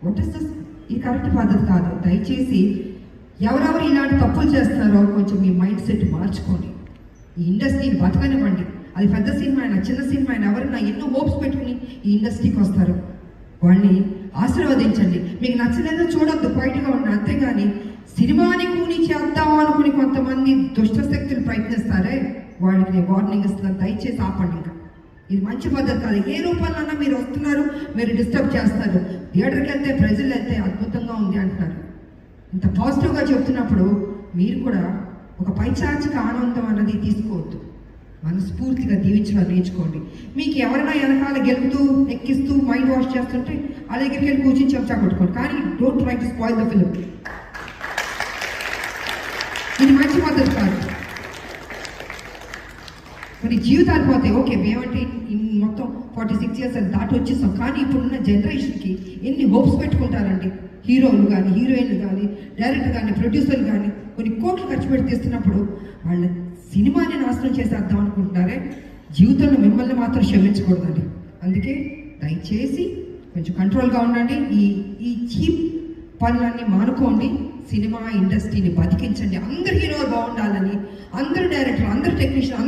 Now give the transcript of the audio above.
What is this? ఈ correct పద్ధతి కాదు. దయచేసి ఎవరెవరు ఇలాంటి తప్పులు చేస్తున్నారో కొంచెం మీ మైండ్ సెట్ మార్చుకోండి. ఈ ఇండస్ట్రీని బతకనివ్వండి. అది పెద్ద సినిమా అయినా చిన్న సినిమా అయినా ఎవరైనా ఎన్నో హోప్స్ పెట్టుకుని ఈ ఇండస్ట్రీకి వస్తారు. వాళ్ళని ఆశీర్వదించండి. మీకు నచ్చలేదో చూడొద్దు, బయటగా ఉన్న, అంతేగాని సినిమాని కూని చేద్దాం అనుకుని కొంతమంది దుష్ట శక్తులు ప్రయత్నిస్తారే, వాళ్ళకి నేను వార్నింగ్ ఇస్తున్నాను. దయచేసి ఆపండి. ఇంకా ఇది మంచి పద్ధతి కాదు. ఏ రూపంలోనైనా మీరు వస్తున్నారు, మీరు డిస్టర్బ్ చేస్తారు. థియేటర్కి వెళ్తే ప్రజలు వెళ్తే అద్భుతంగా ఉంది అంటున్నారు. ఇంత పాజిటివ్గా చెప్తున్నప్పుడు మీరు కూడా ఒక పైచాచిక ఆనందం అన్నది తీసుకోవద్దు. మనస్ఫూర్తిగా దీవించడం నేర్చుకోండి. మీకు ఎవరైనా వెనకాల గెలుపుతూ ఎక్కిస్తూ మైండ్ వాష్ చేస్తుంటే ఆ దగ్గరికి వెళ్ళి కూర్చొని చెప్చా కొట్టుకోండి. కానీ don't try to spoil the film. ఇది మంచి పద్ధతి కాదు. మరి జీవితాలు పోతాయి. ఓకే, మేమంటే మొత్తం 46 years అని దాటి వచ్చేస్తాం. కానీ ఇప్పుడున్న జనరేషన్కి ఎన్ని హోప్స్ పెట్టుకుంటారండి. హీరోలు కానీ, హీరోయిన్లు కానీ, డైరెక్టర్ కానీ, ప్రొడ్యూసర్లు కానీ కొన్ని కోట్లు ఖర్చు పెట్టి తీస్తున్నప్పుడు వాళ్ళ సినిమాని నాశనం చేసేద్దాం అనుకుంటున్నారే. జీవితంలో మిమ్మల్ని మాత్రం క్షమించకూడదండి. అందుకే దయచేసి కొంచెం కంట్రోల్గా ఉండండి. ఈ చీప్ పనులన్నీ మానుకోండి. సినిమా ఇండస్ట్రీని బతికించండి. అందరు హీరోలు బాగుండాలని, అందరు డైరెక్టర్లు, అందరు టెక్నీషియన్